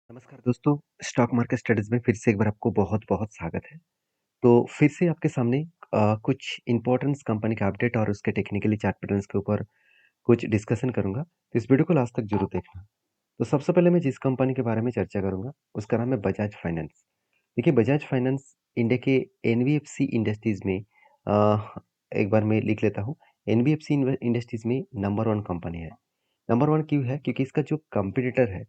नमस्कार दोस्तों, stock market studies में फिर से एक बार आपको बहुत-बहुत स्वागत है। तो फिर से आपके सामने कुछ इम्पोर्टेंस कंपनी का अपडेट और उसके टेक्निकली चार्ट पैटर्न्स के ऊपर कुछ डिस्कशन करूँगा, तो इस वीडियो को लास्ट तक ज़रूर देखना। तो सबसे पहले मैं जिस कंपनी के बारे में चर्चा करूँगा, उसका नाम है बजाज फाइनेंस। देखिए बजाज फाइनेंस इंडिया के एनबीएफसी इंडस्ट्रीज़ में एक बार मैं लिख लेता हूँ, एनबीएफसी इंडस्ट्रीज़ में नंबर 1 कंपनी है। नंबर 1 क्यों है? क्योंकि इसका जो कॉम्पिटिटर है,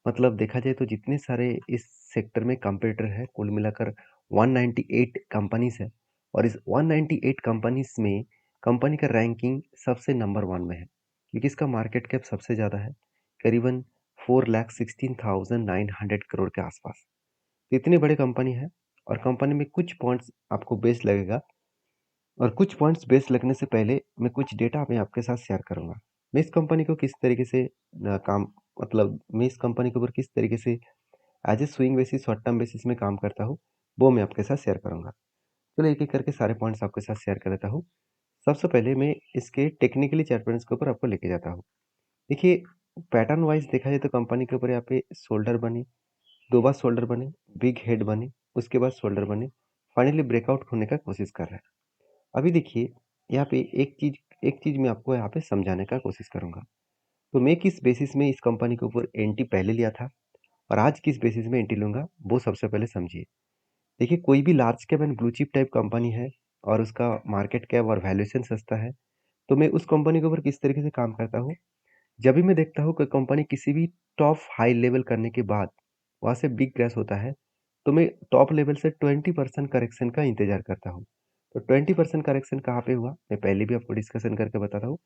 मतलब देखा जाए तो जितने सारे इस सेक्टर में कॉम्पिटिटर है, कुल मिलाकर 198 कंपनीज़ है और इस 198 कंपनीज़ में कंपनी का रैंकिंग सबसे नंबर 1 में है, क्योंकि इसका मार्केट कैप सबसे ज़्यादा है, करीबन 4,16,900 करोड़ के आसपास। तो इतनी बड़ी कंपनी है और कंपनी में कुछ पॉइंट्स आपको बेस लगेगा और कुछ पॉइंट्स बेस लगने से पहले मैं कुछ डेटा मैं आपके साथ शेयर करूँगा। मैं इस कंपनी को किस तरीके से काम मतलब मैं इस कंपनी के ऊपर किस तरीके से as a swing basis, short term basis में काम करता हूँ, वो मैं आपके साथ शेयर करूँगा। चलो एक-एक करके सारे पॉइंट्स आपके साथ शेयर कर लेता हूँ। सबसे पहले मैं इसके टेक्निकली चार्ट पैटर्न्स के ऊपर आपको लेके जाता हूँ। देखिए, पैटर्न वाइज़ देखा जाए तो कंपनी के ऊपर यहाँ पे शोल्डर बने, 2 बार शोल्डर बने, बिग हेड बने, उसके बाद शोल्डर बने, फाइनली ब्रेकआउट होने का कोशिश कर रहा है। अभी देखिए, यहाँ पे एक चीज़ मैं आपको यहाँ पे समझाने का कोशिश करूँगा। तो मैं किस बेसिस में इस कंपनी के ऊपर एंट्री पहले लिया था और आज किस बेसिस में एंट्री लूँगा, वो सबसे पहले समझिए। देखिए, कोई भी large cap and blue chip type company है और उसका मार्केट कैप और वैल्यूएशन सस्ता है, तो मैं उस कंपनी के ऊपर किस तरीके से काम करता हूँ, जब भी मैं देखता हूँ कि कंपनी किसी भी टॉप हाई लेवल करने के बाद वहाँ से बिग क्रैश होता है, तो मैं टॉप लेवल से 20% करेक्शन का इंतज़ार करता हूँ। तो 20% करेक्शन कहाँ पे हुआ, मैं पहले भी आपको डिस्कशन करके बताता हूँ।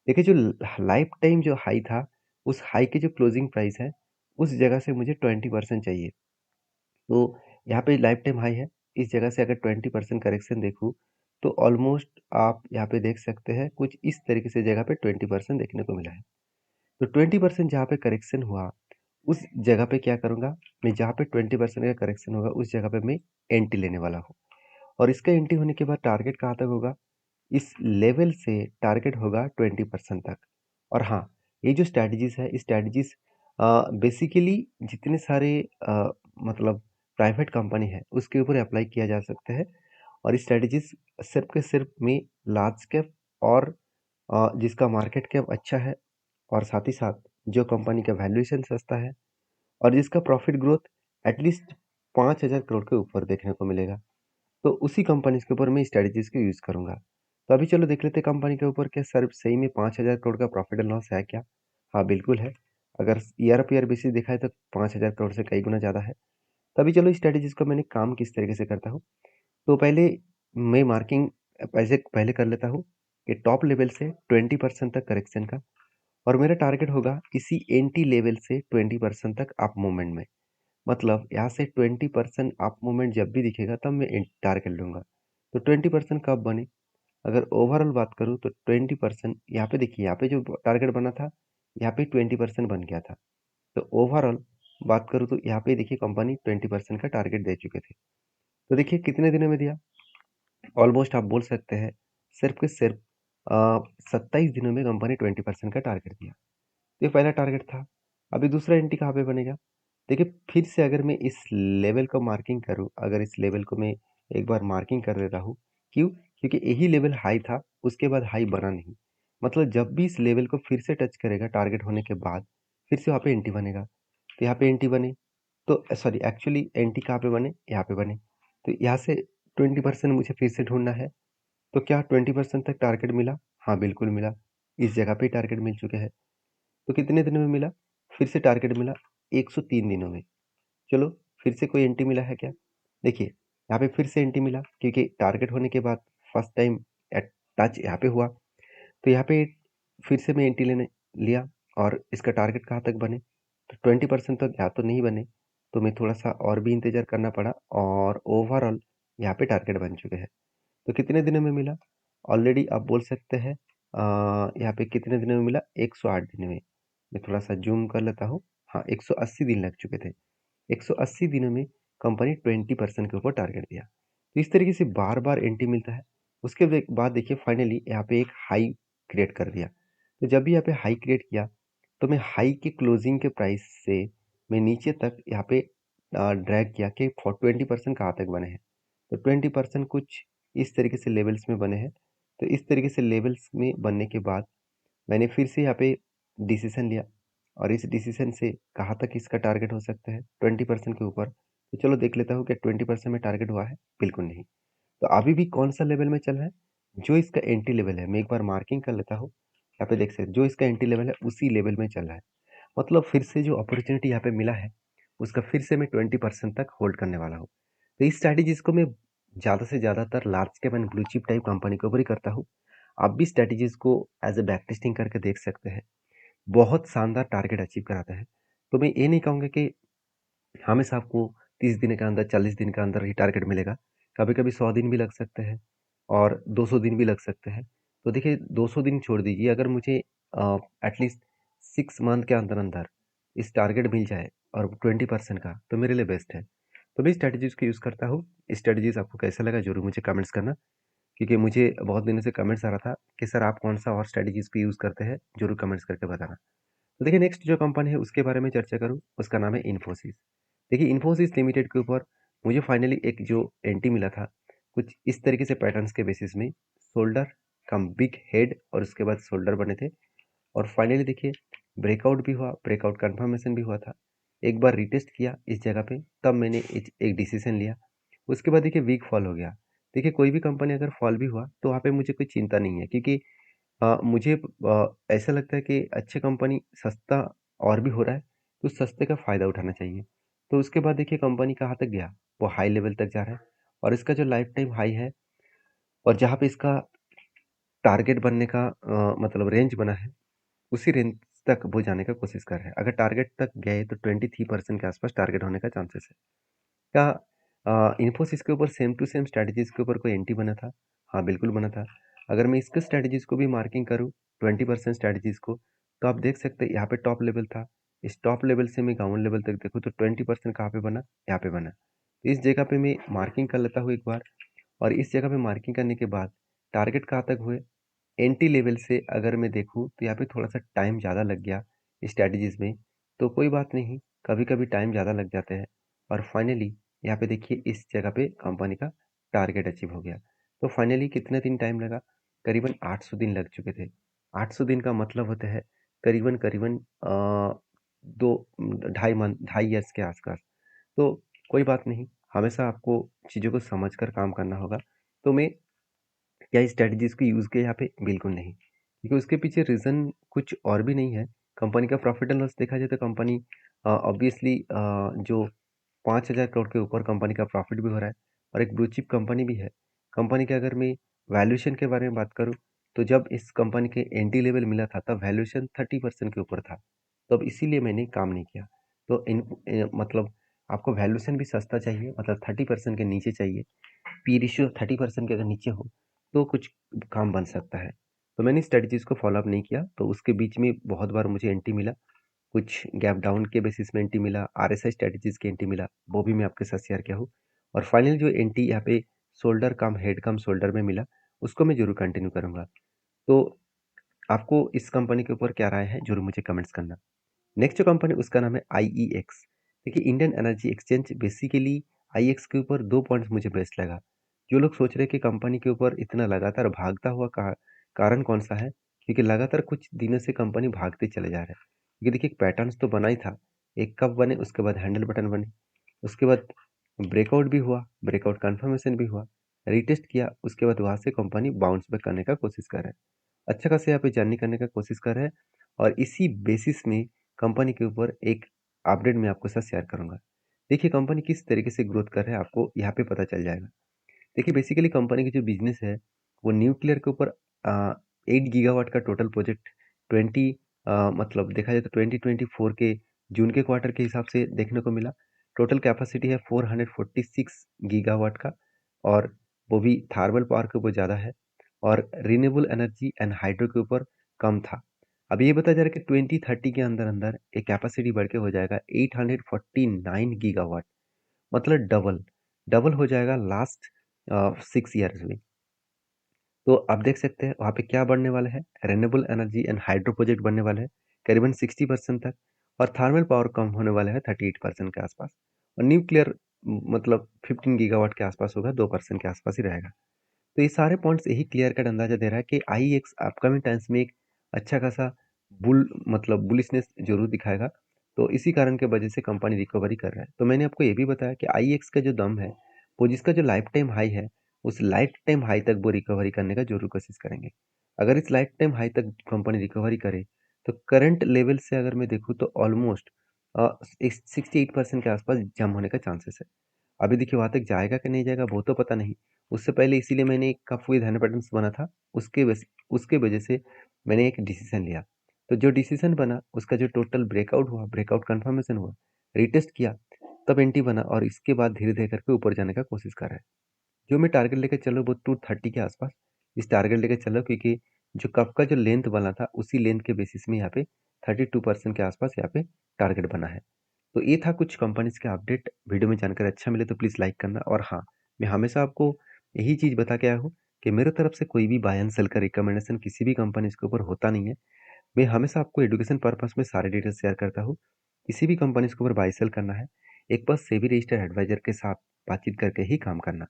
देखिए, जो लाइफ टाइम जो हाई था, उस हाई की जो क्लोजिंग प्राइस है, उस जगह से मुझे 20% चाहिए। तो यहाँ पे लाइफ टाइम हाई है, इस जगह से अगर 20% करेक्शन देखूँ, तो ऑलमोस्ट आप यहाँ पे देख सकते हैं, कुछ इस तरीके से जगह पे 20% देखने को मिला है। तो 20% जहाँ पे करेक्शन हुआ, उस जगह पे क्या करूँगा, मैं जहाँ पे 20% का करेक्शन होगा, उस जगह पे मैं एंट्री लेने वाला हूँ और इसका एंट्री होने के बाद टारगेट कहाँ तक होगा, इस लेवल से टारगेट होगा 20% तक। और हाँ, ये जो स्ट्रैटेजीज़ है, बेसिकली जितने सारे मतलब प्राइवेट कंपनी है, उसके ऊपर अप्लाई किया जा सकता है और ये स्ट्रैटेजीज़ सिर्फ़ के सिर्फ़ में लार्ज कैप और जिसका मार्केट कैप अच्छा है और साथ ही साथ जो कंपनी का वैल्यूएशन सस्ता है और जिसका प्रॉफिट ग्रोथ एटलीस्ट 5,000 करोड़ के ऊपर देखने को मिलेगा। तो उसी कंपनीज़ के ऊपर मैं स्ट्रैटेजीज़ को यूज़ करूँगा। तो अभी चलो देख लेते हैं कंपनी के ऊपर क्या सर सही में 5,000 करोड़ का प्रॉफिट एंड लॉस है क्या? हाँ, बिल्कुल है। अगर ईयर ऑफ ईयर बेसिस देखा है तो 5,000 करोड़ से कई गुना ज़्यादा है। तो अभी चलो स्ट्रैटेजीज़ का मैंने काम किस तरीके से करता हूँ। तो पहले मैं मार्किंग ऐसे पहले कर लेता हूँ कि टॉप लेवल से 20% तक करेक्शन का और मेरा टारगेट होगा इसी एंटी लेवल से 20% तक अप मूवमेंट में। मतलब यहाँ से 20% अप मूवमेंट जब भी दिखेगा तब मैं टारगेट लूँगा। तो 20% कब बने? अगर ओवरऑल बात करूँ तो 20% यहाँ पे देखिए, यहाँ पे जो टारगेट बना था, यहाँ पे 20% बन गया था। तो ओवरऑल बात करूँ तो यहाँ पे देखिए कंपनी 20% का टारगेट दे चुके थे। तो देखिए कितने दिनों में दिया? ऑलमोस्ट आप बोल सकते हैं सिर्फ़ के सिर्फ़ 27 दिनों में कंपनी 20% का टारगेट दिया। ये पहला टारगेट था। अभी दूसरा एंट्री कहाँ पे बनेगा? देखिए फिर से अगर मैं इस लेवल को मार्किंग करूँ, अगर इस लेवल को मैं एक बार मार्किंग कर लेता हूँ, क्यों? क्योंकि यही लेवल हाई था, उसके बाद हाई बना नहीं। मतलब जब भी इस लेवल को फिर से टच करेगा टारगेट होने के बाद, फिर से वहाँ पे एंट्री बनेगा। तो यहाँ पे एंट्री बने, तो सॉरी एक्चुअली एंट्री कहाँ पे बने? यहाँ पे बने। तो यहाँ से 20% मुझे फिर से ढूँढना है। तो क्या 20% तक टारगेट मिला? हाँ, बिल्कुल मिला। इस जगह पे टारगेट मिल चुके हैं। तो कितने दिनों में मिला? फिर से टारगेट मिला 103 दिनों में। चलो फिर से कोई एंट्री मिला है क्या? देखिए, यहाँ पे फिर से एंट्री मिला क्योंकि टारगेट होने के बाद फर्स्ट टाइम एट टच यहाँ पे हुआ। तो यहाँ पे फिर से मैं एंट्री लेने लिया और इसका टारगेट कहाँ तक बने? तो 20% तक या तो नहीं बने, तो मैं थोड़ा-सा और भी इंतज़ार करना पड़ा और ओवरऑल यहाँ पे टारगेट बन चुके हैं। तो कितने दिनों में मिला? ऑलरेडी आप बोल सकते हैं यहाँ पे कितने दिनों में मिला? 108 दिन में। मैं थोड़ा-सा ज़ूम कर लेता हूँ। हाँ, 180 दिन लग चुके थे। 180 दिनों में कंपनी 20% के ऊपर टारगेट दिया। तो इस तरीके से बार-बार एंट्री मिलता है। उसके बाद देखिए फाइनली यहाँ पे एक हाई क्रिएट कर दिया। तो जब भी यहाँ पे हाई क्रिएट किया, तो मैं हाई के क्लोजिंग के प्राइस से मैं नीचे तक यहाँ पे ड्रैग किया कि 20% कहाँ तक बने हैं। तो 20% कुछ इस तरीके से लेवल्स में बने हैं। तो इस तरीके से लेवल्स में बनने के बाद मैंने फिर से यहाँ पे डिसीजन लिया और इस डिसीजन से कहाँ तक इसका टारगेट हो सकता है, 20% के ऊपर। तो चलो देख लेता हूँ कि 20% में टारगेट हुआ है, बिल्कुल नहीं। तो अभी भी कौन सा लेवल में चल रहा है, जो इसका एंट्री लेवल है, मैं एक बार मार्किंग कर लेता हूँ। यहाँ पे देख सकते जो इसका एंट्री लेवल है उसी लेवल में चल रहा है। मतलब फिर से जो अपॉर्चुनिटी यहाँ पे मिला है उसका फिर से मैं 20% तक होल्ड करने वाला हूँ। तो इस स्ट्रैटेजीज को मैं ज़्यादा से ज़्यादातर large cap and blue chip type company के ऊपर ही करता हूँ। आप भी स्ट्रैटेजीज को एज ए बैक टेस्टिंग करके देख सकते हैं, बहुत शानदार टारगेट अचीव कराता है। तो मैं ये नहीं कहूँगा कि हमेशा आपको 30 दिन के अंदर 40 दिन के अंदर ही टारगेट मिलेगा। कभी कभी 100 दिन भी लग सकते हैं और 200 दिन भी लग सकते हैं। तो देखिए 200 दिन छोड़ दीजिए, अगर मुझे एटलीस्ट 6 मंथ के अंदर अंदर इस टारगेट मिल जाए और 20% का, तो मेरे लिए बेस्ट है। तो मैं स्ट्रेटजीज को यूज़ करता हूँ। स्ट्रेटजीज आपको कैसा लगा जरूर मुझे कमेंट्स करना, क्योंकि मुझे बहुत दिनों से कमेंट्स आ रहा था कि सर आप कौन सा और स्ट्रेटजीज को यूज़ करते हैं, जरूर कमेंट्स करके बताना। तो देखिए नेक्स्ट जो कंपनी है उसके बारे में चर्चा करूँ, उसका नाम है इन्फोसिस। देखिए इन्फोसिस लिमिटेड के ऊपर मुझे फाइनली एक जो एंट्री मिला था, कुछ इस तरीके से पैटर्न्स के बेसिस में, शोल्डर कम बिग हेड और उसके बाद शोल्डर बने थे। और फाइनली देखिए ब्रेकआउट भी हुआ, ब्रेकआउट कंफर्मेशन भी हुआ था। एक बार रिटेस्ट किया इस जगह पे, तब मैंने एक डिसीजन लिया। उसके बाद देखिए वीक फॉल हो गया। देखिए कोई भी कंपनी अगर फॉल भी हुआ तो वहाँ पे मुझे कोई चिंता नहीं है, क्योंकि मुझे ऐसा लगता है कि अच्छी कंपनी सस्ता और भी हो रहा है, तो सस्ते का फ़ायदा उठाना चाहिए। तो उसके बाद देखिए कंपनी कहाँ तक गया, वो हाई लेवल तक जा रहा है और इसका जो लाइफ टाइम हाई है और जहाँ पे इसका टारगेट बनने का मतलब रेंज बना है, उसी रेंज तक वो जाने का कोशिश कर रहा है। अगर टारगेट तक गए तो 23% के आसपास टारगेट होने का चांसेस है। क्या इन्फोसिस के ऊपर सेम टू सेम स्ट्रैटेजीज के ऊपर कोई एंटी बना था? हाँ, बिल्कुल बना था। अगर मैं इसके स्ट्रैटेजीज को भी मार्किंग करूँ, 20% स्ट्रैटेजीज को, तो आप देख सकते हैं यहाँ पे टॉप लेवल था। इस टॉप लेवल से मैं ग्राउंड लेवल तक देखूँ तो 20% कहाँ पे बना? यहाँ पे बना। तो इस जगह पे मैं मार्किंग कर लेता हूँ एक बार, और इस जगह पे मार्किंग करने के बाद टारगेट कहाँ तक हुए? एंट्री लेवल से अगर मैं देखूँ तो यहाँ पे थोड़ा-सा टाइम ज़्यादा लग गया स्ट्रैटेजीज़ में, तो कोई बात नहीं, कभी-कभी टाइम ज़्यादा लग जाते हैं और फाइनली यहाँ पे देखिए इस जगह पे कंपनी का टारगेट अचीव हो गया। तो फाइनली कितने दिन टाइम लगा? करीबन 800 दिन लग चुके थे। 800 दिन का मतलब होता है करीबन 2 ढाई मंथ, ढाई ईयर्स के आसपास। तो कोई बात नहीं, हमेशा आपको चीज़ों को समझकर काम करना होगा। तो मैं क्या इस स्ट्रैटेजीज़ को यूज़ किया यहाँ पे? बिल्कुल नहीं। क्योंकि उसके पीछे रीज़न कुछ और भी नहीं है। कंपनी का प्रॉफ़िट एंड लॉस देखा जाए तो कंपनी ऑब्वियसली जो 5,000 करोड़ के ऊपर कंपनी का प्रॉफ़िट भी हो रहा है और एक ब्लू चिप कंपनी भी है। कंपनी के अगर मैं वैल्यूएशन के बारे में बात करूँ, तो जब इस कंपनी के एंट्री लेवल मिला था तब वैल्यूएशन 30% के ऊपर था। तब इसीलिए मैंने काम नहीं किया। तो मतलब आपको वैल्यूएशन भी सस्ता चाहिए, मतलब 30% के नीचे चाहिए। पी रेशियो 30% के अगर नीचे हो तो कुछ काम बन सकता है। तो मैंने स्ट्रेटजीज़ को फ़ॉलो अप नहीं किया, तो उसके बीच में बहुत बार मुझे एंटी मिला। कुछ गैप डाउन के बेसिस में एंटी मिला, आरएसआई स्ट्रेटजीज़ के एंटी मिला, वो भी मैं आपके साथ शेयर किया हूँ। और फाइनली जो एंटी यहाँ पे शोल्डर कम हेड कम शोल्डर में मिला, उसको मैं ज़रूर कंटिन्यू करूँगा। तो आपको इस कंपनी के ऊपर क्या राय है, ज़रूर मुझे कमेंट्स करना। नेक्स्ट जो कंपनी उसका नाम है आईईएक्स। देखिए इंडियन एनर्जी एक्सचेंज, बेसिकली आईएक्स के ऊपर 2 पॉइंट्स मुझे बेस्ट लगा। जो लोग सोच रहे हैं कि कंपनी के ऊपर इतना लगातार भागता हुआ कारण कौन-सा है? क्योंकि लगातार कुछ दिनों से कंपनी भागते चले जा रहा है। क्योंकि देखिए पैटर्न्स तो बना ही था। एक कप बने, उसके बाद हैंडल बटन बने, उसके बाद ब्रेकआउट भी हुआ, ब्रेकआउट कन्फर्मेशन भी हुआ, रीटेस्ट किया, उसके बाद वहाँ से कंपनी बाउंस बैक करने का कोशिश कर रहा है। अच्छा खासा यहाँ पे जर्नी करने का कोशिश कर रहा है और इसी बेसिस में कंपनी के ऊपर एक अपडेट मैं आपके साथ शेयर करूँगा। देखिए कंपनी किस तरीके से ग्रोथ कर रहा है आपको यहाँ पे पता चल जाएगा। देखिए बेसिकली कंपनी की जो बिज़नेस है वो न्यूक्लियर के ऊपर 8 गीगावाट का टोटल प्रोजेक्ट 20 मतलब देखा जाए तो 2024 के जून के क्वार्टर के हिसाब से देखने को मिला। टोटल कैपेसिटी है 446 गीगावाट का, और वो भी थर्मल पावर के ऊपर ज़्यादा है और रिन्यूएबल एनर्जी एंड हाइड्रो के ऊपर कम था। अब ये बताया जा रहा है कि 2030 के अंदर-अंदर ये कैपेसिटी बढ़ के हो जाएगा 849 गीगावाट, मतलब डबल, डबल हो जाएगा लास्ट 6 ईयर्स में। तो आप देख सकते हैं वहाँ पे क्या बढ़ने वाला है, renewable energy and hydro project बनने वाला है, करीबन 60% तक। और थर्मल पावर कम होने वाला है 38% के आसपास, और न्यूक्लियर मतलब 15 गीगावाट के आसपास होगा, 2% के आसपास ही रहेगा। तो ये सारे पॉइंट्स यही क्लियर कट अंदाजा दे रहा है कि आईईएक्स अपकमिंग टाइम्स में एक अच्छा खासा बुलिशनेस जरूर दिखाएगा। तो इसी कारण के वजह से कंपनी रिकवरी कर रहा है। तो मैंने आपको ये भी बताया कि आईईएक्स का जो दम है, वो जिसका जो लाइफ टाइम हाई है, उस लाइफ टाइम हाई तक वो रिकवरी करने का जरूर कोशिश करेंगे। अगर इस लाइफ टाइम हाई तक कंपनी रिकवरी करे, तो करंट लेवल से अगर मैं देखूँ तो ऑलमोस्ट 68% के आसपास जम होने का चांसेस है। अभी देखिए वहाँ तक जाएगा कि नहीं जाएगा वो तो पता नहीं। उससे पहले इसीलिए मैंने एक कप विद हनी पैटर्न्स बना था, उसके वजह से मैंने एक डिसीजन लिया। तो जो डिसीजन बना उसका जो टोटल ब्रेकआउट हुआ, ब्रेकआउट कंफर्मेशन हुआ, रीटेस्ट किया, तब एंटी बना और इसके बाद धीरे धीरे करके ऊपर जाने का कोशिश कर रहा है। जो मैं टारगेट लेके चलो वो 230 के आसपास इस टारगेट लेके चलो, क्योंकि जो कप का जो लेंथ बना था उसी लेंथ के बेसिस में यहाँ पे 32% के आसपास यहाँ पे टारगेट बना है। तो ये था कुछ कंपनीज के अपडेट। वीडियो में जानकारी अच्छा मिले तो प्लीज़ लाइक करना, और हाँ, मैं हमेशा आपको यही चीज़ बता के आया हूँ कि मेरे तरफ से कोई भी बाय एंड सेल का रिकमेंडेशन किसी भी कंपनीज के ऊपर होता नहीं है। मैं हमेशा आपको एजुकेशन पर्पस में सारे डिटेल्स शेयर करता हूँ। किसी भी कंपनीज के ऊपर बाय सेल करना है, एक बार सेबी रजिस्टर्ड एडवाइजर के साथ बातचीत करके ही काम करना।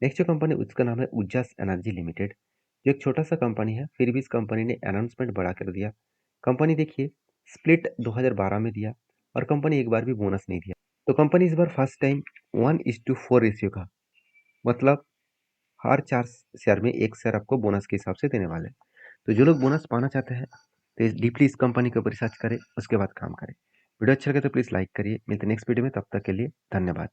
नेक्स्ट जो कंपनी उसका नाम है उजास एनर्जी लिमिटेड, जो एक छोटा सा कंपनी है, फिर भी इस कंपनी ने अनाउंसमेंट बड़ा कर दिया। कंपनी देखिए स्प्लिट 2012 में दिया, और कंपनी एक बार भी बोनस नहीं दिया। तो कंपनी इस बार फर्स्ट टाइम 1:4 रेशियो का, मतलब हर 4 शेयर में 1 शेयर आपको बोनस के हिसाब से देने वाले हैं। तो जो लोग बोनस पाना चाहते हैं तो डीपली इस कंपनी के ऊपर रिसर्च करें, उसके बाद काम करें। वीडियो अच्छा लगे तो प्लीज़ लाइक करिए। मिलते नेक्स्ट वीडियो में, तब तक के लिए धन्यवाद।